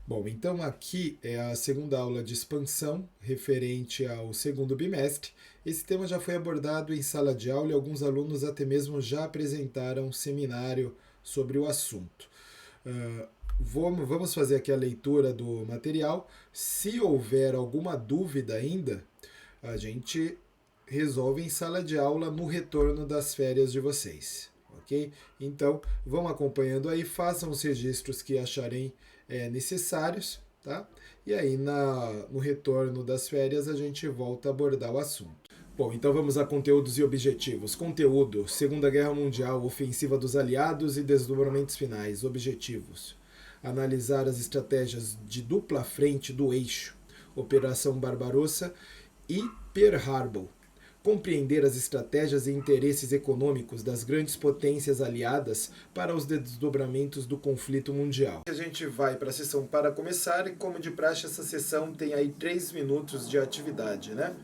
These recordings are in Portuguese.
Bom, então aqui é a segunda aula de expansão, referente ao segundo bimestre. Esse tema já foi abordado em sala de aula e alguns alunos até mesmo já apresentaram um seminário sobre o assunto. Uh, vamos fazer aqui a leitura do material. Se houver alguma dúvida ainda, a gente resolve em sala de aula no retorno das férias de vocês. Ok? Então, vão acompanhando aí, façam os registros que acharem necessários, tá? E aí, no retorno das férias, a gente volta a abordar o assunto. Bom, então vamos a conteúdos e objetivos. Conteúdo: Segunda Guerra Mundial, ofensiva dos aliados e desdobramentos finais. Objetivos: analisar as estratégias de dupla frente do eixo, Operação Barbarossa e Pearl Harbor. Compreender as estratégias e interesses econômicos das grandes potências aliadas para os desdobramentos do conflito mundial. A gente vai para a sessão para começar e, como de praxe, essa sessão tem aí 3 minutos de atividade, né?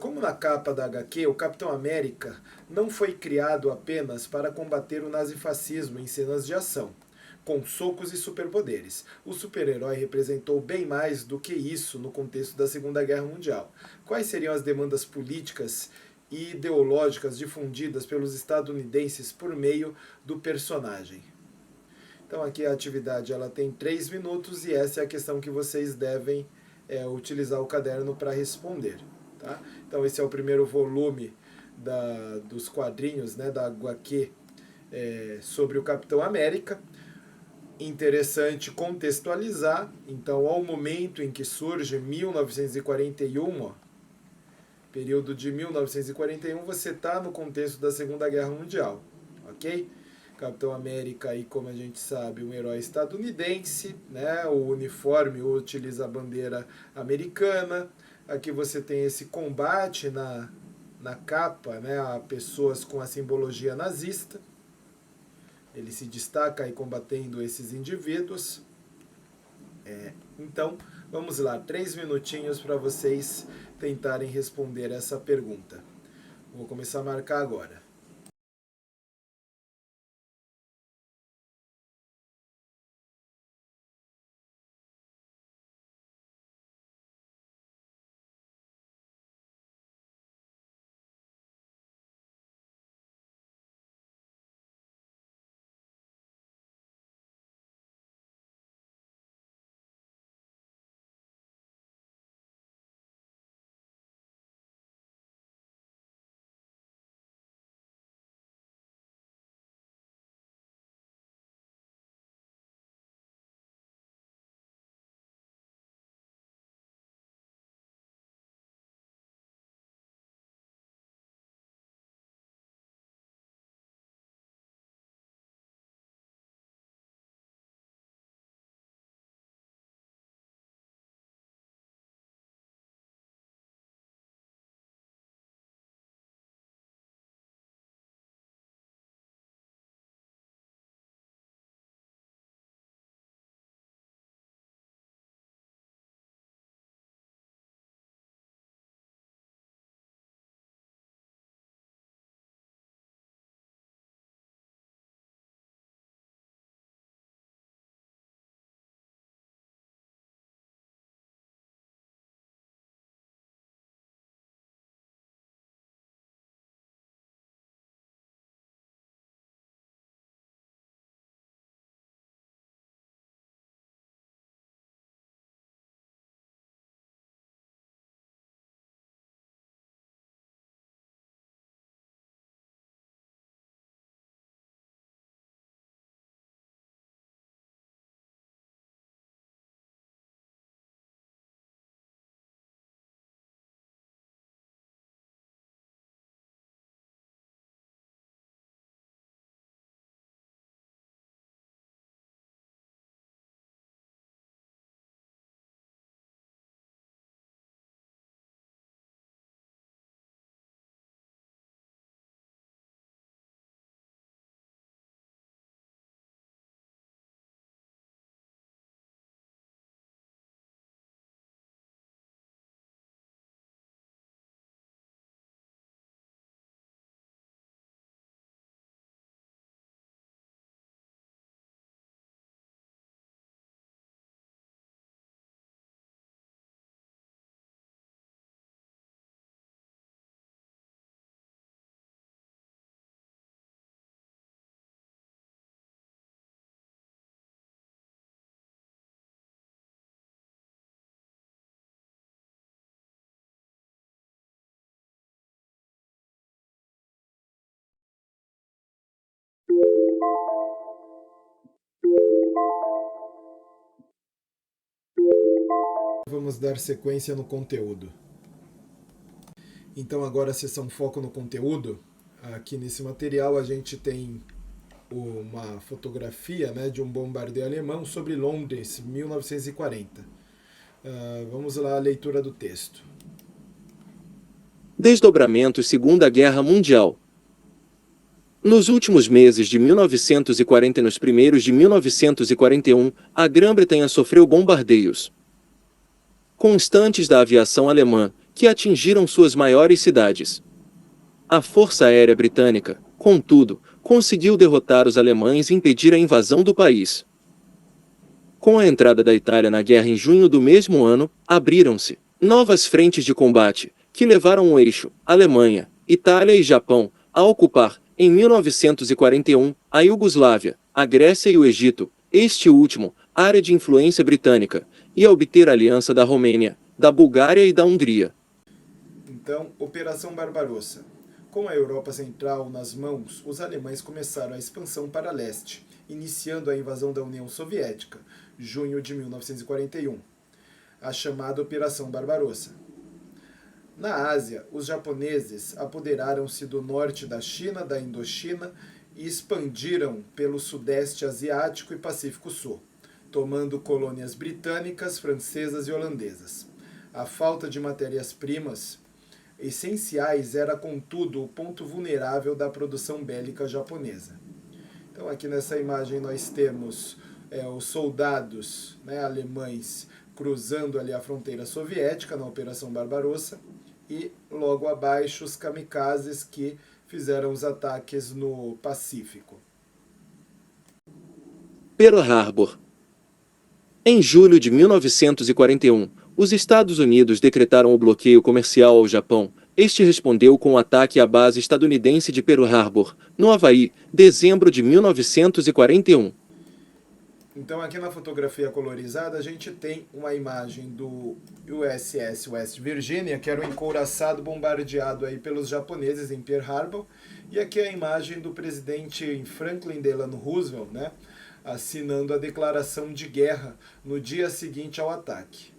Como na capa da HQ, o Capitão América não foi criado apenas para combater o nazifascismo em cenas de ação, com socos e superpoderes. O super-herói representou bem mais do que isso no contexto da Segunda Guerra Mundial. Quais seriam as demandas políticas e ideológicas difundidas pelos estadunidenses por meio do personagem? Então aqui a atividade ela tem 3 minutos e essa é a questão que vocês devem utilizar o caderno para responder. Tá? Então esse é o primeiro volume dos quadrinhos, né, da HQ sobre o Capitão América. Interessante contextualizar, então, ao momento em que surge 1941, ó, período de 1941, você está no contexto da Segunda Guerra Mundial, ok? Capitão América, aí, como a gente sabe, um herói estadunidense, né? O uniforme utiliza a bandeira americana. Aqui você tem esse combate na capa, né? A pessoas com a simbologia nazista. Ele se destaca aí combatendo esses indivíduos. Então, vamos lá, 3 minutinhos para vocês tentarem responder essa pergunta. Vou começar a marcar agora. Vamos dar sequência no conteúdo. Então agora a seção foco no conteúdo. Aqui nesse material a gente tem uma fotografia, né, de um bombardeio alemão sobre Londres, 1940. Vamos lá, a leitura do texto. Desdobramentos Segunda Guerra Mundial. Nos últimos meses de 1940 e nos primeiros de 1941, a Grã-Bretanha sofreu bombardeios constantes da aviação alemã, que atingiram suas maiores cidades. A Força Aérea Britânica, contudo, conseguiu derrotar os alemães e impedir a invasão do país. Com a entrada da Itália na guerra em junho do mesmo ano, abriram-se novas frentes de combate, que levaram o eixo, Alemanha, Itália e Japão, a ocupar, em 1941, a Iugoslávia, a Grécia e o Egito, este último, área de influência britânica, e a obter a aliança da Romênia, da Bulgária e da Hungria. Então, Operação Barbarossa. Com a Europa Central nas mãos, os alemães começaram a expansão para leste, iniciando a invasão da União Soviética, junho de 1941, a chamada Operação Barbarossa. Na Ásia, os japoneses apoderaram-se do norte da China, da Indochina, e expandiram pelo Sudeste Asiático e Pacífico Sul, tomando colônias britânicas, francesas e holandesas. A falta de matérias-primas essenciais era, contudo, o ponto vulnerável da produção bélica japonesa. Então, aqui nessa imagem nós temos os soldados, né, alemães cruzando ali a fronteira soviética na Operação Barbarossa e logo abaixo os kamikazes que fizeram os ataques no Pacífico. Pearl Harbor. Em julho de 1941, os Estados Unidos decretaram o bloqueio comercial ao Japão. Este respondeu com o ataque à base estadunidense de Pearl Harbor, no Havaí, dezembro de 1941. Então aqui na fotografia colorizada a gente tem uma imagem do USS West Virginia, que era um encouraçado bombardeado aí pelos japoneses em Pearl Harbor, e aqui a imagem do presidente Franklin Delano Roosevelt, né, assinando a declaração de guerra no dia seguinte ao ataque.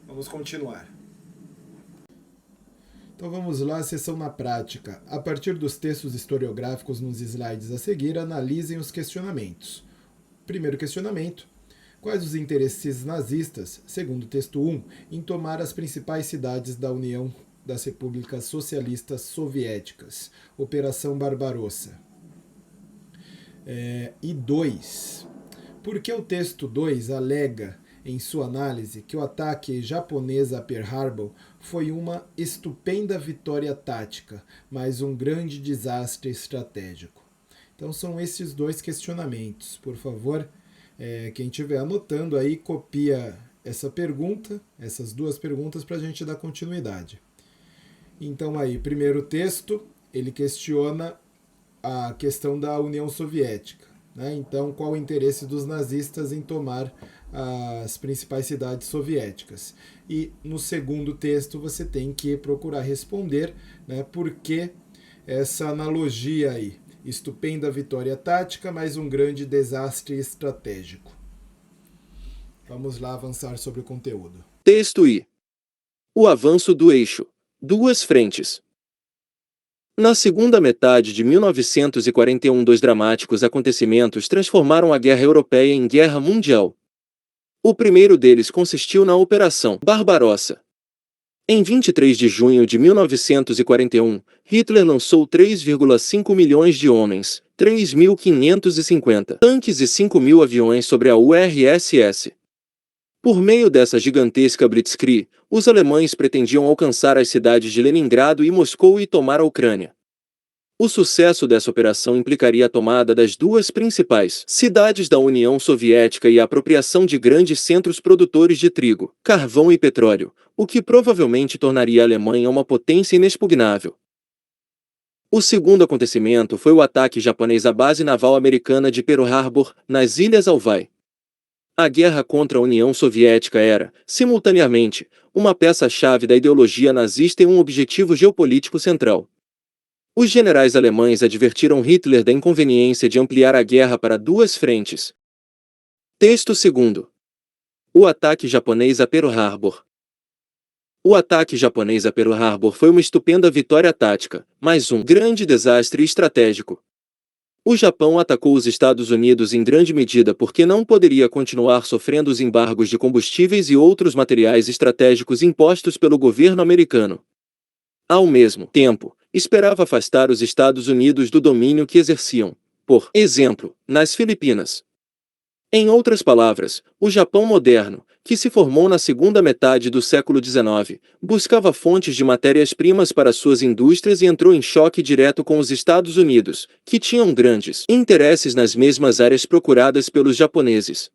Vamos continuar. Então vamos lá, sessão na prática. A partir dos textos historiográficos nos slides a seguir, analisem os questionamentos. Primeiro questionamento: quais os interesses nazistas, segundo o texto 1, em tomar as principais cidades da União das Repúblicas Socialistas Soviéticas? Operação Barbarossa. E 2. Por que o texto 2 alega, em sua análise, que o ataque japonês a Pearl Harbor foi uma estupenda vitória tática, mas um grande desastre estratégico? Então são esses dois questionamentos. Por favor, quem estiver anotando aí, copia essa pergunta, essas duas perguntas, para a gente dar continuidade. Então aí, primeiro texto, ele questiona a questão da União Soviética, né? Então, qual o interesse dos nazistas em tomar as principais cidades soviéticas? E no segundo texto você tem que procurar responder, né, por que essa analogia aí. Estupenda vitória tática, mas um grande desastre estratégico. Vamos lá avançar sobre o conteúdo. Texto I. O avanço do eixo. Duas frentes. Na segunda metade de 1941, dois dramáticos acontecimentos transformaram a guerra europeia em guerra mundial. O primeiro deles consistiu na Operação Barbarossa. Em 23 de junho de 1941, Hitler lançou 3,5 milhões de homens, 3.550 tanques e 5.000 aviões sobre a URSS. Por meio dessa gigantesca Blitzkrieg, os alemães pretendiam alcançar as cidades de Leningrado e Moscou e tomar a Ucrânia. O sucesso dessa operação implicaria a tomada das duas principais cidades da União Soviética e a apropriação de grandes centros produtores de trigo, carvão e petróleo, o que provavelmente tornaria a Alemanha uma potência inexpugnável. O segundo acontecimento foi o ataque japonês à base naval americana de Pearl Harbor, nas Ilhas Hawaii. A guerra contra a União Soviética era, simultaneamente, uma peça-chave da ideologia nazista e um objetivo geopolítico central. Os generais alemães advertiram Hitler da inconveniência de ampliar a guerra para duas frentes. Texto segundo. O ataque japonês a Pearl Harbor. O ataque japonês a Pearl Harbor foi uma estupenda vitória tática, mas um grande desastre estratégico. O Japão atacou os Estados Unidos em grande medida porque não poderia continuar sofrendo os embargos de combustíveis e outros materiais estratégicos impostos pelo governo americano. Ao mesmo tempo, esperava afastar os Estados Unidos do domínio que exerciam, por exemplo, nas Filipinas. Em outras palavras, o Japão moderno, que se formou na segunda metade do século XIX, buscava fontes de matérias-primas para suas indústrias e entrou em choque direto com os Estados Unidos, que tinham grandes interesses nas mesmas áreas procuradas pelos japoneses.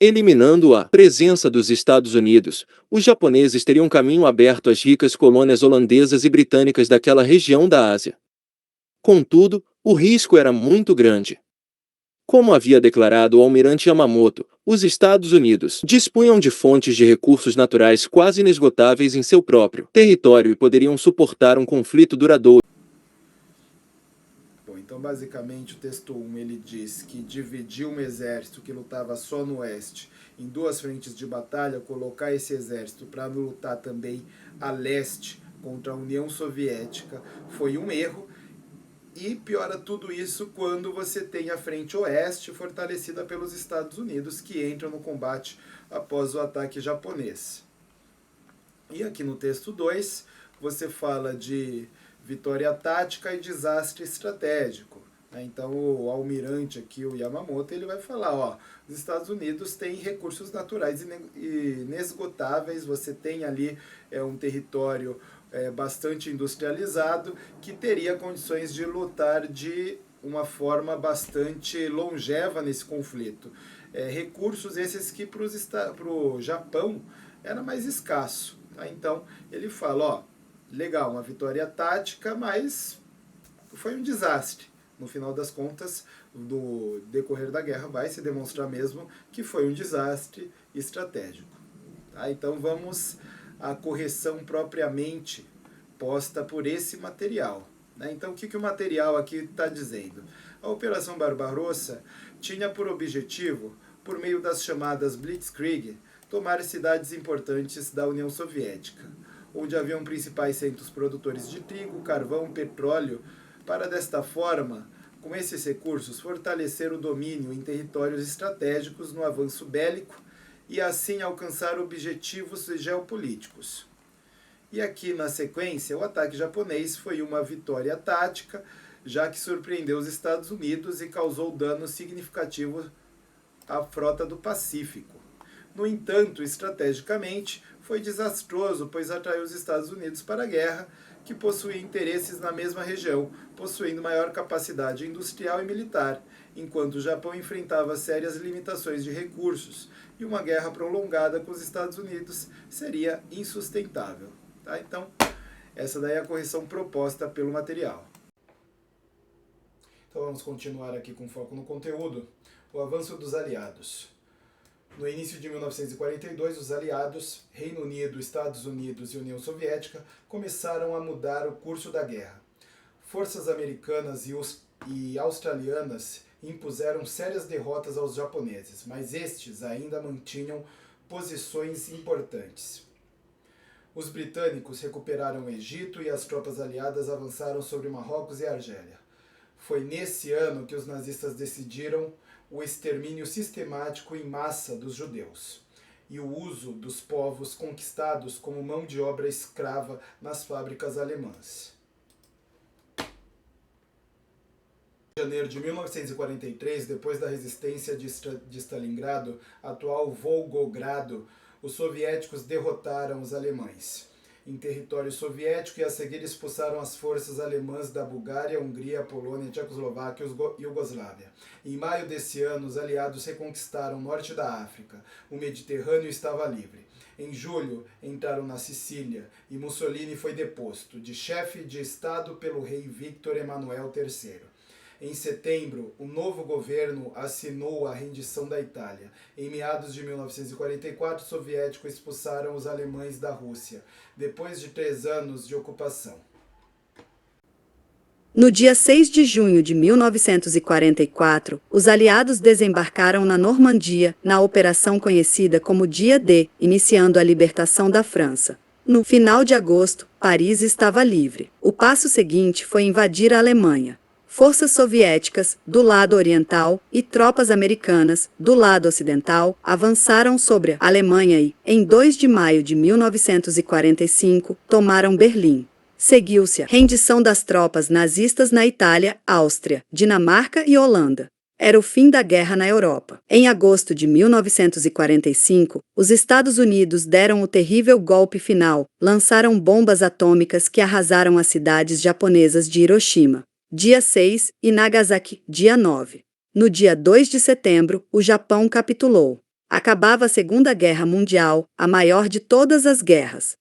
Eliminando a presença dos Estados Unidos, os japoneses teriam caminho aberto às ricas colônias holandesas e britânicas daquela região da Ásia. Contudo, o risco era muito grande. Como havia declarado o almirante Yamamoto, os Estados Unidos dispunham de fontes de recursos naturais quase inesgotáveis em seu próprio território e poderiam suportar um conflito duradouro. Bom, então basicamente o texto 1 ele diz que dividir um exército que lutava só no oeste em duas frentes de batalha, colocar esse exército para lutar também a leste contra a União Soviética foi um erro. E piora tudo isso quando você tem a frente oeste fortalecida pelos Estados Unidos, que entram no combate após o ataque japonês. E aqui no texto 2, você fala de vitória tática e desastre estratégico. Então o almirante aqui, o Yamamoto, ele vai falar, ó, os Estados Unidos têm recursos naturais inesgotáveis, você tem ali um território bastante industrializado, que teria condições de lutar de uma forma bastante longeva nesse conflito. Recursos esses que para o Japão era mais escasso. Tá? Então ele fala, ó, legal, uma vitória tática, mas foi um desastre. No final das contas, do decorrer da guerra, vai se demonstrar mesmo que foi um desastre estratégico. Tá? Então vamos à correção propriamente posta por esse material. Né? Então o que o material aqui está dizendo? A Operação Barbarossa tinha por objetivo, por meio das chamadas Blitzkrieg, tomar cidades importantes da União Soviética, onde haviam principais centros produtores de trigo, carvão, petróleo, para desta forma, com esses recursos, fortalecer o domínio em territórios estratégicos no avanço bélico e assim alcançar objetivos geopolíticos. E aqui na sequência, o ataque japonês foi uma vitória tática, já que surpreendeu os Estados Unidos e causou dano significativo à frota do Pacífico. No entanto, estrategicamente, foi desastroso, pois atraiu os Estados Unidos para a guerra, que possuía interesses na mesma região, possuindo maior capacidade industrial e militar, enquanto o Japão enfrentava sérias limitações de recursos, e uma guerra prolongada com os Estados Unidos seria insustentável. Tá? Então, essa daí é a correção proposta pelo material. Então vamos continuar aqui com foco no conteúdo. O avanço dos aliados. No início de 1942, os aliados, Reino Unido, Estados Unidos e União Soviética, começaram a mudar o curso da guerra. Forças americanas e australianas impuseram sérias derrotas aos japoneses, mas estes ainda mantinham posições importantes. Os britânicos recuperaram o Egito e as tropas aliadas avançaram sobre Marrocos e Argélia. Foi nesse ano que os nazistas decidiram o extermínio sistemático em massa dos judeus e o uso dos povos conquistados como mão de obra escrava nas fábricas alemãs. Em janeiro de 1943, depois da resistência de Stalingrado, atual Volgogrado, os soviéticos derrotaram os alemães em território soviético e a seguir expulsaram as forças alemãs da Bulgária, Hungria, Polônia, Tchecoslováquia e Iugoslávia. Em maio desse ano, os aliados reconquistaram o norte da África. O Mediterrâneo estava livre. Em julho, entraram na Sicília e Mussolini foi deposto de chefe de Estado pelo rei Victor Emanuel III. Em setembro, o novo governo assinou a rendição da Itália. Em meados de 1944, os soviéticos expulsaram os alemães da Rússia, depois de 3 anos de ocupação. No dia 6 de junho de 1944, os aliados desembarcaram na Normandia, na operação conhecida como Dia D, iniciando a libertação da França. No final de agosto, Paris estava livre. O passo seguinte foi invadir a Alemanha. Forças soviéticas, do lado oriental, e tropas americanas, do lado ocidental, avançaram sobre a Alemanha e, em 2 de maio de 1945, tomaram Berlim. Seguiu-se a rendição das tropas nazistas na Itália, Áustria, Dinamarca e Holanda. Era o fim da guerra na Europa. Em agosto de 1945, os Estados Unidos deram o terrível golpe final, lançaram bombas atômicas que arrasaram as cidades japonesas de Hiroshima, dia 6, e Nagasaki, dia 9. No dia 2 de setembro, o Japão capitulou. Acabava a Segunda Guerra Mundial, a maior de todas as guerras.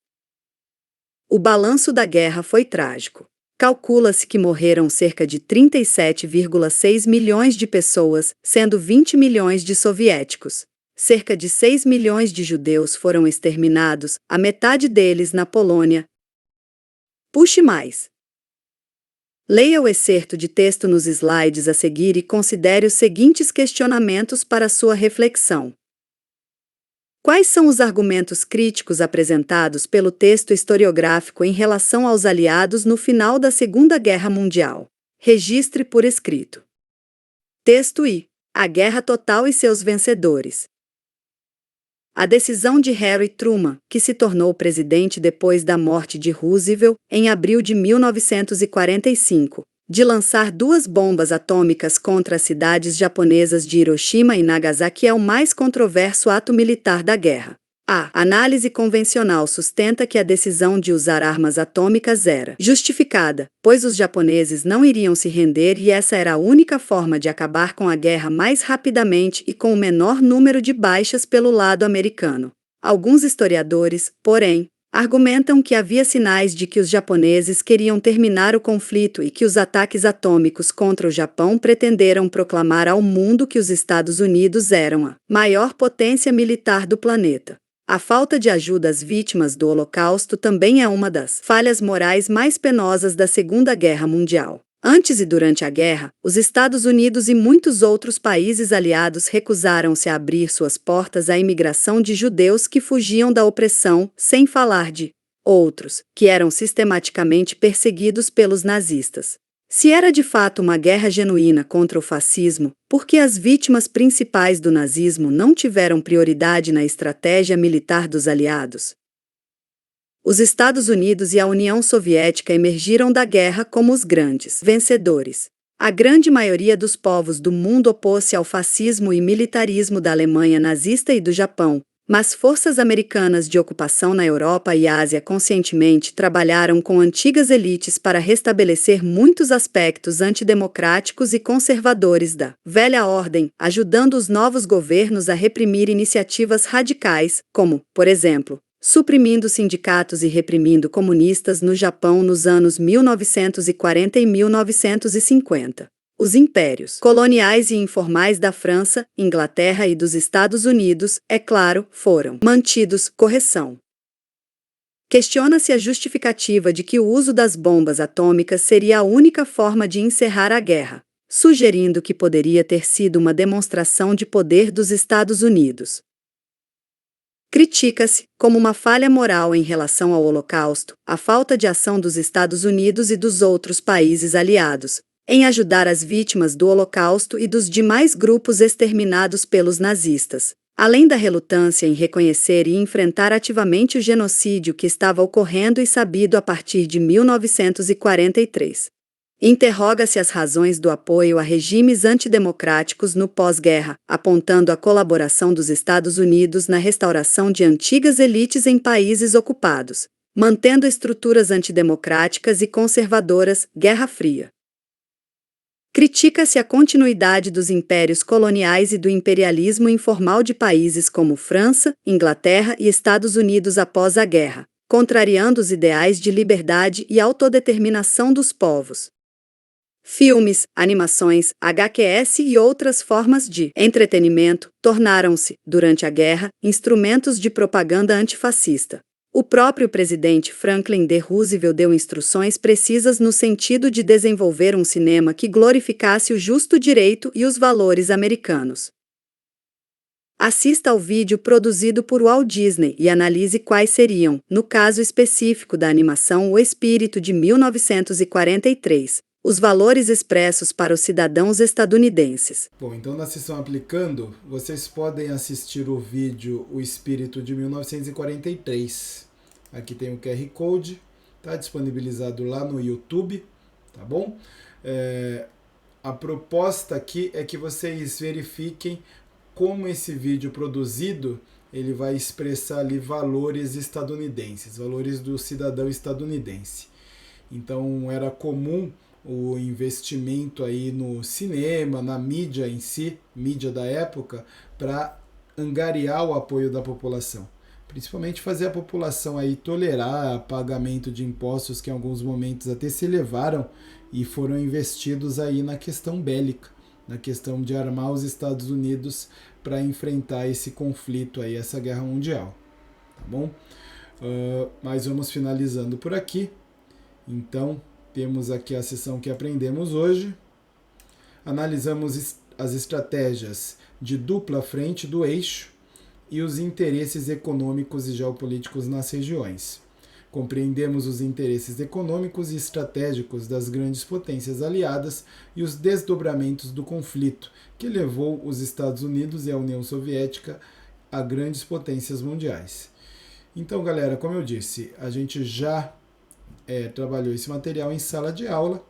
O balanço da guerra foi trágico. Calcula-se que morreram cerca de 37,6 milhões de pessoas, sendo 20 milhões de soviéticos. Cerca de 6 milhões de judeus foram exterminados, a metade deles na Polônia. Puxe mais. Leia o excerto de texto nos slides a seguir e considere os seguintes questionamentos para sua reflexão. Quais são os argumentos críticos apresentados pelo texto historiográfico em relação aos aliados no final da Segunda Guerra Mundial? Registre por escrito. Texto I. A Guerra Total e seus vencedores. A decisão de Harry Truman, que se tornou presidente depois da morte de Roosevelt, em abril de 1945, de lançar 2 bombas atômicas contra as cidades japonesas de Hiroshima e Nagasaki é o mais controverso ato militar da guerra. A análise convencional sustenta que a decisão de usar armas atômicas era justificada, pois os japoneses não iriam se render e essa era a única forma de acabar com a guerra mais rapidamente e com o menor número de baixas pelo lado americano. Alguns historiadores, porém, argumentam que havia sinais de que os japoneses queriam terminar o conflito e que os ataques atômicos contra o Japão pretenderam proclamar ao mundo que os Estados Unidos eram a maior potência militar do planeta. A falta de ajuda às vítimas do Holocausto também é uma das falhas morais mais penosas da Segunda Guerra Mundial. Antes e durante a guerra, os Estados Unidos e muitos outros países aliados recusaram-se a abrir suas portas à imigração de judeus que fugiam da opressão, sem falar de outros, que eram sistematicamente perseguidos pelos nazistas. Se era de fato uma guerra genuína contra o fascismo, por que as vítimas principais do nazismo não tiveram prioridade na estratégia militar dos aliados? Os Estados Unidos e a União Soviética emergiram da guerra como os grandes vencedores. A grande maioria dos povos do mundo opôs-se ao fascismo e militarismo da Alemanha nazista e do Japão, mas forças americanas de ocupação na Europa e Ásia conscientemente trabalharam com antigas elites para restabelecer muitos aspectos antidemocráticos e conservadores da velha ordem, ajudando os novos governos a reprimir iniciativas radicais, como, por exemplo, suprimindo sindicatos e reprimindo comunistas no Japão nos anos 1940 e 1950. Os impérios coloniais e informais da França, Inglaterra e dos Estados Unidos, é claro, foram mantidos. Correção. Questiona-se a justificativa de que o uso das bombas atômicas seria a única forma de encerrar a guerra, sugerindo que poderia ter sido uma demonstração de poder dos Estados Unidos. Critica-se, como uma falha moral em relação ao Holocausto, a falta de ação dos Estados Unidos e dos outros países aliados, em ajudar as vítimas do Holocausto e dos demais grupos exterminados pelos nazistas, além da relutância em reconhecer e enfrentar ativamente o genocídio que estava ocorrendo e sabido a partir de 1943. Interroga-se as razões do apoio a regimes antidemocráticos no pós-guerra, apontando a colaboração dos Estados Unidos na restauração de antigas elites em países ocupados, mantendo estruturas antidemocráticas e conservadoras. Guerra Fria. Critica-se a continuidade dos impérios coloniais e do imperialismo informal de países como França, Inglaterra e Estados Unidos após a guerra, contrariando os ideais de liberdade e autodeterminação dos povos. Filmes, animações, HQS e outras formas de entretenimento tornaram-se, durante a guerra, instrumentos de propaganda antifascista. O próprio presidente Franklin D. Roosevelt deu instruções precisas no sentido de desenvolver um cinema que glorificasse o justo direito e os valores americanos. Assista ao vídeo produzido por Walt Disney e analise quais seriam, no caso específico da animação O Espírito de 1943, os valores expressos para os cidadãos estadunidenses. Bom, então na seção Aplicando, vocês podem assistir o vídeo O Espírito de 1943. Aqui tem o QR Code, está disponibilizado lá no YouTube, tá bom? A proposta aqui é que vocês verifiquem como esse vídeo produzido ele vai expressar ali valores estadunidenses, valores do cidadão estadunidense. Então era comum o investimento aí no cinema, na mídia em si, mídia da época, para angariar o apoio da população. Principalmente fazer a população aí tolerar pagamento de impostos que em alguns momentos até se elevaram e foram investidos aí na questão bélica, na questão de armar os Estados Unidos para enfrentar esse conflito aí, essa guerra mundial, tá bom? Mas vamos finalizando por aqui. Então, temos aqui a sessão que aprendemos hoje. Analisamos as estratégias de dupla frente do eixo e os interesses econômicos e geopolíticos nas regiões. Compreendemos os interesses econômicos e estratégicos das grandes potências aliadas e os desdobramentos do conflito que levou os Estados Unidos e a União Soviética a grandes potências mundiais. Então, galera, como eu disse, a gente já trabalhou esse material em sala de aula.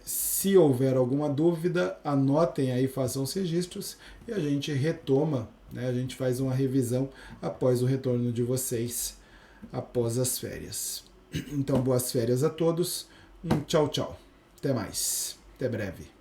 Se houver alguma dúvida, anotem aí, façam os registros e a gente retoma, né? A gente faz uma revisão após o retorno de vocês, após as férias. Então, boas férias a todos. Tchau, tchau. Até mais. Até breve.